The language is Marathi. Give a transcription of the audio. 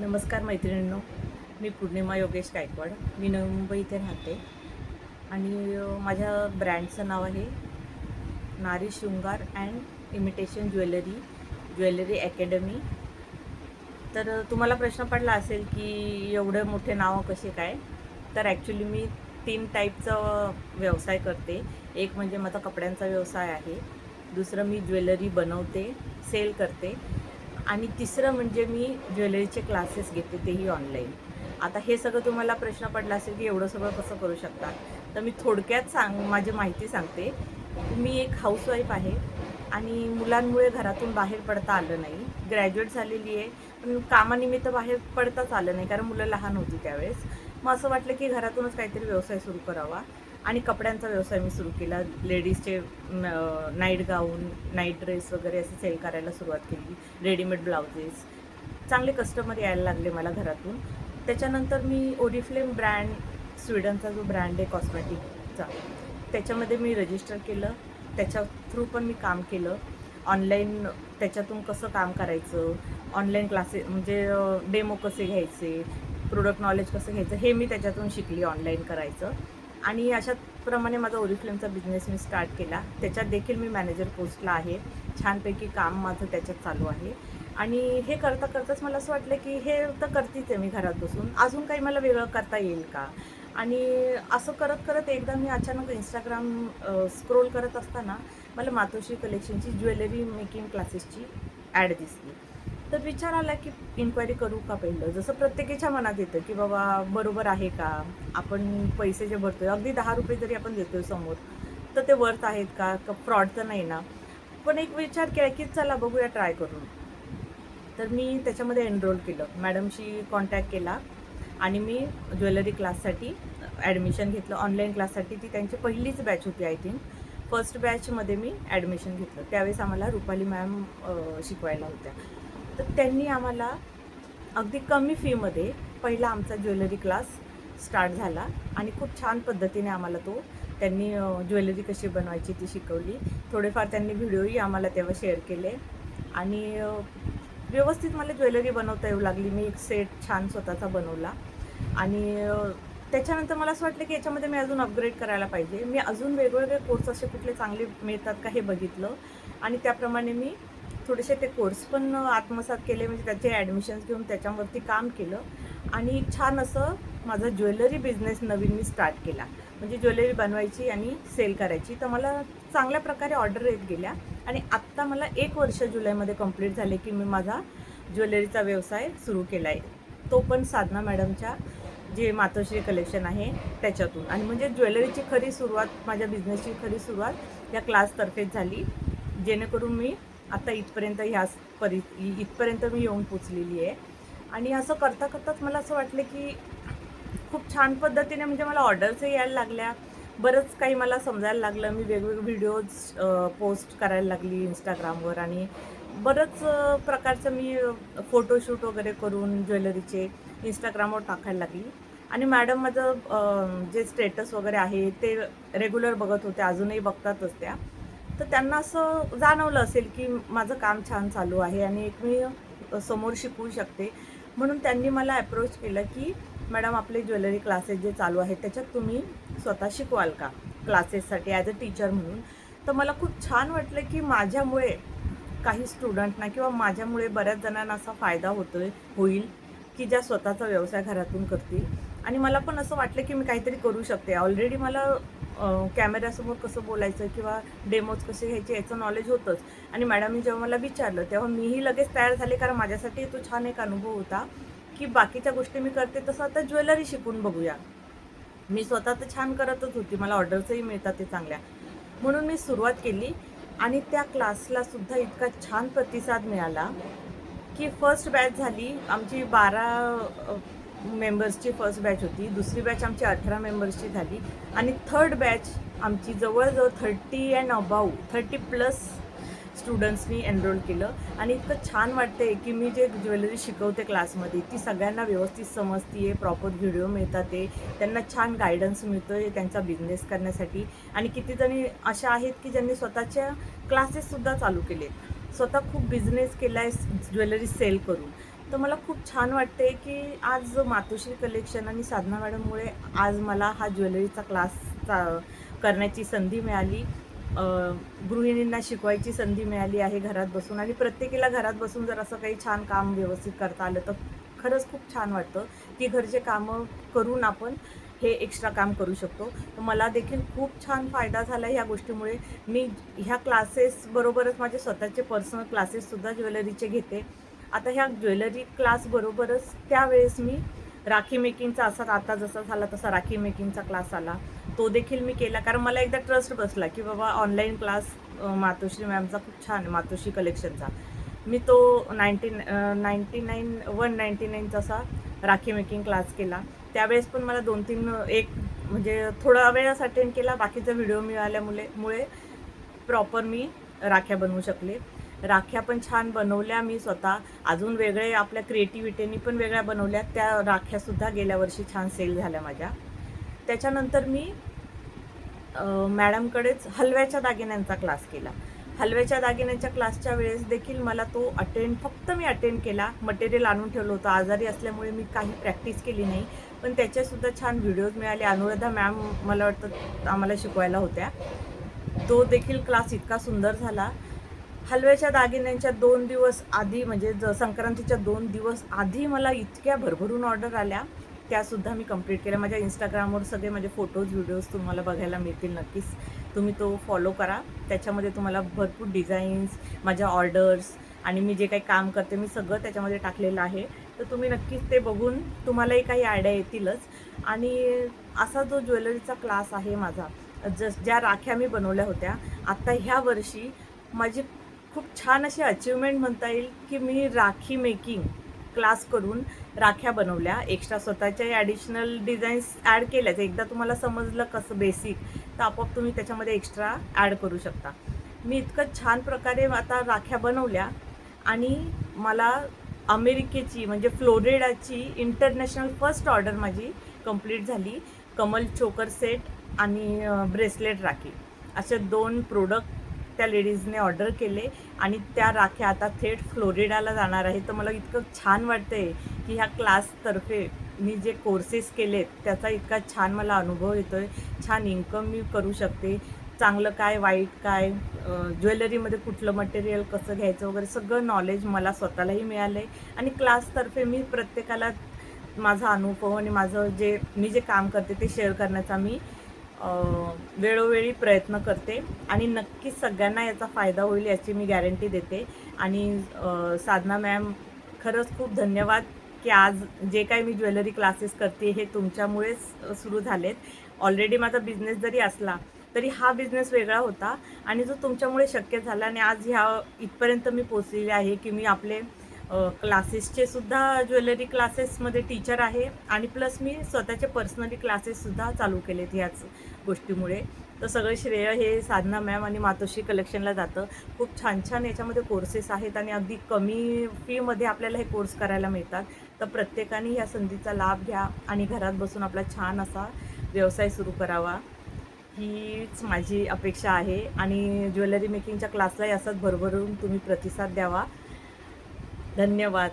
नमस्कार मैत्रिणींनो, मी पूर्णिमा योगेश गायकवाड. मी नवी मुंबई इथे राहते आणि माझ्या ब्रँडचं नाव आहे नारी शृंगार अँड इमिटेशन ज्वेलरी अकॅडमी. तर तुम्हाला प्रश्न पडला असेल की एवढे मोठे नावं कसे काय. तर ॲक्च्युली मी 3 टाईपचा व्यवसाय करते. एक म्हणजे माझा कपड्यांचा व्यवसाय आहे, दुसरं मी ज्वेलरी बनवते, सेल करते आणि तिसरं म्हणजे मी ज्वेलरीचे क्लासेस घेते, तेही ऑनलाईन. आता हे सगळं तुम्हाला प्रश्न पडला असेल की एवढं सगळं कसं करू शकता. तर मी थोडक्यात माझी माहिती सांगते. मी एक हाऊसवाईफ आहे आणि मुलांमुळे घरातून बाहेर पडता आलं नाही. ग्रॅज्युएट झालेली आहे, पण कामानिमित्त बाहेर पडताच आलं नाही कारण मुलं लहान होती त्यावेळेस. मग असं वाटलं की घरातूनच काहीतरी व्यवसाय सुरू करावा आणि कपड्यांचा व्यवसाय मी सुरू केला. लेडीजचे नाईट गाऊन, नाईट ड्रेस वगैरे असं सेल करायला सुरुवात केली. रेडीमेड ब्लाउजेस, चांगले कस्टमर यायला लागले मला घरातून. त्याच्यानंतर मी ओरिफ्लेम ब्रँड, स्वीडनचा जो ब्रँड आहे कॉस्मेटिकचा, त्याच्यामध्ये मी रजिस्टर केलं. त्याच्या थ्रू पण मी काम केलं. ऑनलाईन त्याच्यातून कसं काम करायचं, ऑनलाईन क्लासेस म्हणजे डेमो कसे घ्यायचे, प्रोडक्ट नॉलेज कसं घ्यायचं, हे मी त्याच्यातून शिकली ऑनलाईन करायचं. आणि अशाप्रमाणे माझा ओरिफ्लेमचा बिझनेस मी स्टार्ट केला. त्याच्यात देखील मी मॅनेजर पोस्टला आहे. छानपैकी काम माझं त्याच्यात चालू आहे. आणि हे करता करताच मला असं वाटलं की हे तर करतीच आहे मी घरात बसून, अजून काही मला वेगळं करता येईल का. आणि असं करत करत एकदा मी अचानक इंस्टाग्राम स्क्रोल करत असताना मला मातोश्री कलेक्शनची ज्वेलरी मेकिंग क्लासेसची ॲड दिसली. तर विचार आला की इन्क्वायरी करू का पहिलं. जसं प्रत्येकाच्या मनात येतं की बाबा बरोबर आहे का, आपण पैसे जे भरतोय अगदी 10 रुपये जरी आपण देतोय समोर, तर ते वर्थ आहेत का फ्रॉड तर नाही ना. पण एक विचार केला की चला बघूया ट्राय करून. तर मी त्याच्यामध्ये एनरोल केलं, मॅडमशी कॉन्टॅक्ट केला आणि मी ज्वेलरी क्लाससाठी ॲडमिशन घेतलं. ऑनलाईन क्लाससाठी ती त्यांची पहिलीच बॅच होती आय थिंक. फर्स्ट बॅचमध्ये मी ॲडमिशन घेतलं. त्यावेळेस आम्हाला रुपाली मॅम शिकवायला होत्या. तर त्यांनी आम्हाला अगदी कमी फीमध्ये पहिला आमचा ज्वेलरी क्लास स्टार्ट झाला आणि खूप छान पद्धतीने आम्हाला तो त्यांनी ज्वेलरी कशी बनवायची ती शिकवली. थोडेफार त्यांनी व्हिडिओही आम्हाला तेव्हा शेअर केले आणि व्यवस्थित मला ज्वेलरी बनवता येऊ लागली. मी एक सेट छान स्वतःचा बनवला आणि त्याच्यानंतर मला असं वाटलं की याच्यामध्ये मी अजून अपग्रेड करायला पाहिजे. मी अजून वेगवेगळे कोर्स असे कुठले चांगले मिळतात का हे बघितलं आणि त्याप्रमाणे मी थोडेसे ते कोर्स पण आत्मसात केले. म्हणजे त्याचे ॲडमिशन्स घेऊन त्याच्यावरती काम केलं आणि छान असं माझा ज्वेलरी बिझनेस नवीन मी स्टार्ट केला. म्हणजे ज्वेलरी बनवायची आणि सेल करायची. तर मला चांगल्या प्रकारे ऑर्डर येत गेल्या आणि आत्ता मला 1 वर्ष जुलैमध्ये कंप्लीट झाले की मी माझा ज्वेलरीचा व्यवसाय सुरू केला आहे. तो पण साधना मॅडमच्या जे मातोश्री कलेक्शन आहे त्याच्यातून. आणि म्हणजे ज्वेलरीची खरी सुरुवात, माझ्या बिझनेसची खरी सुरुवात या क्लासतर्फेच झाली, जेणेकरून मी आता इथपर्यंत इथपर्यंत मी येऊन पोचलेली आहे. आणि असं करता करताच मला असं वाटलं की खूप छान पद्धतीने म्हणजे मला ऑर्डर्सही यायला लागल्या. बरंच काही मला समजायला लागलं. मी वेगवेगळे व्हिडिओज पोस्ट करायला लागली इंस्टाग्रामवर आणि बरंच प्रकारचं मी फोटोशूट वगैरे करून ज्वेलरीचे इंस्टाग्रामवर टाकायला लागली. आणि मॅडम माझं जे स्टेटस वगैरे आहे ते रेग्युलर बघत होत्या, अजूनही बघतातच त्या. तर त्यांना असं जाणवलं असेल की माझं काम छान चालू आहे आणि एक मी समोर शिकवू शकते. म्हणून त्यांनी मला अप्रोच केलं की मॅडम आपले ज्वेलरी क्लासेस जे चालू आहेत त्याच्यात तुम्ही स्वतः शिकवाल का क्लासेससाठी ॲज अ टीचर म्हणून. तर मला खूप छान वाटलं की माझ्यामुळे काही स्टुडंटना किंवा माझ्यामुळे बऱ्याच जणांना असा फायदा होईल की ज्या स्वतःचा व्यवसाय घरातून करतील. आणि मला पण असं वाटलं की मी काहीतरी करू शकते. ऑलरेडी मला कॅमेऱ्यासमोर कसं बोलायचं किंवा डेमोज कसे घ्यायचे याचं नॉलेज होतंच. आणि मॅडमनी जेव्हा मला विचारलं तेव्हा मीही लगेच तयार झाले, कारण माझ्यासाठी तो छान एक अनुभव होता की बाकीच्या गोष्टी मी करते तसं आता ज्वेलरी शिकून बघूया. मी स्वतः तर छान करतच होती, मला ऑर्डर्सही मिळतात ते चांगल्या. म्हणून मी सुरुवात केली आणि त्या क्लासला सुद्धा इतका छान प्रतिसाद मिळाला की फर्स्ट बॅच झाली आमची 12 मेंबर्सची फर्स्ट बॅच होती. दुसरी बॅच आमची 18 मेंबर्सची झाली आणि थर्ड बॅच आमची जवळजवळ 30 अँड अबाव 30+ स्टुडंट्सनी एनरोल केलं. आणि इतकं छान वाटतं आहे की मी जे ज्वेलरी शिकवते क्लासमध्ये ती सगळ्यांना व्यवस्थित समजते आहे, प्रॉपर व्हिडिओ मिळतात आहे, त्यांना छान गायडन्स मिळतो आहे त्यांचा बिझनेस करण्यासाठी. आणि कितीजणी अशा आहेत की ज्यांनी स्वतःच्या क्लासेससुद्धा चालू केले, स्वतः खूप बिझनेस केला आहे ज्वेलरी सेल करून. तर मला खूप छान वाटते की आज मातोश्री कलेक्शन आणि साधना मॅडममुळे आज मला हा ज्वेलरीचा क्लास करण्याची संधी मिळाली. गृहिणींना शिकवायची संधी मिळाली आहे घरात बसून, आणि प्रत्येकीला घरात बसून जर असं काही छान काम व्यवस्थित करता आलं तर खरंच खूप छान वाटतं की घरचे कामं करून आपण हे एक्स्ट्रा काम करू शकतो. मला देखील खूप छान फायदा झाला ह्या गोष्टीमुळे. मी ह्या क्लासेसबरोबरच माझे स्वतःचे पर्सनल क्लासेससुद्धा ज्वेलरीचे घेते. आता ह्या ज्वेलरी क्लासबरोबरच त्यावेळेस मी राखी मेकिंगचा, असा आता जसा झाला तसा राखी मेकिंगचा क्लास आला, तो देखील मी केला. कारण मला एकदा ट्रस्ट बसला की बाबा ऑनलाईन क्लास मातोश्री मॅमचा खूप छान आहे, मातोश्री कलेक्शनचा. मी तो 199 असा राखी मेकिंग क्लास केला. त्यावेळेस पण मला 2-3 एक म्हणजे थोडा वेळच अटेंड केला. बाकीचा व्हिडिओ मिळाल्यामुळे प्रॉपर मी राख्या बनवू शकले. राख्या पण छान बनवल्या मी स्वतः. अजून वेगळे आपल्या क्रिएटिव्हिटीनी पण वेगळ्या बनवल्या. त्या राख्यासुद्धा गेल्या वर्षी छान सेल झाल्या माझ्या. त्याच्यानंतर मी मॅडमकडेच हलव्याच्या दागिन्यांचा क्लास केला. हलव्याच्या दागिन्यांच्या क्लासच्या वेळेस देखील मला तो फक्त मी अटेंड केला. मटेरियल आणून ठेवलं होतं. आजारी असल्यामुळे मी काही प्रॅक्टिस केली नाही. पण त्याचेसुद्धा छान व्हिडिओज मिळाले. अनुराधा मॅम मला वाटतं आम्हाला शिकवायला होत्या. तो देखील क्लास इतका सुंदर झाला. हलव्याच्या दागिन्यांच्या 2 दिवस आधी, म्हणजे संक्रांतीच्या 2 दिवस आधी मला इतक्या भरभरून ऑर्डर आल्या, त्यासुद्धा मी कंप्लीट केल्या. माझ्या इंस्टाग्रामवर सगळे माझे फोटोज, व्हिडिओज तुम्हाला बघायला मिळतील नक्कीच. तुम्ही तो फॉलो करा. त्याच्यामध्ये तुम्हाला भरपूर डिझाईन्स, माझ्या ऑर्डर्स आणि मी जे काही काम करते मी सगळं त्याच्यामध्ये टाकलेलं आहे. तर तुम्ही नक्कीच ते बघून तुम्हालाही काही आयडिया येतीलच. आणि असा जो ज्वेलरीचा क्लास आहे माझा, ज्या राख्या मी बनवल्या होत्या, आता ह्या वर्षी माझी खूप छान अशी अचिव्हमेंट म्हणता येईल की मी राखी मेकिंग क्लास करून राख्या बनवल्या. एक्स्ट्रा स्वतःच्या ॲडिशनल डिझाईन्स ॲड केल्याच. एकदा तुम्हाला समजलं कसं बेसिक, तर आपोआप तुम्ही त्याच्यामध्ये एक्स्ट्रा ॲड करू शकता. मी इतकं छान प्रकारे आता राख्या बनवल्या, आणि मला अमेरिकेची म्हणजे फ्लोरिडाची इंटरनॅशनल फर्स्ट ऑर्डर माझी कंप्लीट झाली. कमल चोकर सेट आणि ब्रेसलेट राखी असे 2 प्रोडक्ट त्या लेडीजने ऑर्डर केले, आणि त्या राख्या आता थेट फ्लोरिडाला जाणार आहे. तर मला इतकं छान वाटतं आहे की ह्या क्लासतर्फे मी जे कोर्सेस केलेत त्याचा इतका छान मला अनुभव येतो आहे. छान इन्कम मी करू शकते. चांगलं काय, वाईट काय, ज्वेलरीमध्ये कुठलं मटेरियल कसं घ्यायचं वगैरे सगळं नॉलेज मला स्वतःलाही मिळालं आहे. आणि क्लासतर्फे मी प्रत्येकाला माझा अनुभव आणि माझं मी जे काम करते ते शेअर करण्याचा मी वेळोवेळी प्रयत्न करते, आणि नक्कीच सगळ्यांना याचा फायदा होईल याची मी गॅरंटी देते. आणि साधना मॅम, खरंच खूप धन्यवाद की आज जे काही मी ज्वेलरी क्लासेस करते हे तुमच्यामुळेच सुरू झालेत. ऑलरेडी माझा बिझनेस जरी असला तरी हा बिझनेस वेगळा होता, आणि जो तुमच्यामुळे शक्य झाला, आणि आज इथपर्यंत मी पोचलेली आहे की मी आपले क्लासेसचे सुद्धा ज्वेलरी क्लासेसमध्ये टीचर आहे, आणि प्लस मी स्वतःचे पर्सनली क्लासेससुद्धा चालू केलेत ह्याच गोष्टीमुळे. तर सगळं श्रेय हे साधना मॅम आणि मातोश्री कलेक्शनला जातं. खूप छान छान याच्यामध्ये कोर्सेस आहेत, आणि अगदी कमी फीमध्ये आपल्याला हे कोर्स करायला मिळतात. तर प्रत्येकाने ह्या संधीचा लाभ घ्या आणि घरात बसून आपला छान असा व्यवसाय सुरू करावा, हीच माझी अपेक्षा आहे. आणि ज्वेलरी मेकिंगच्या क्लासलाही असाच भरभरून तुम्ही प्रतिसाद द्यावा. धन्यवाद.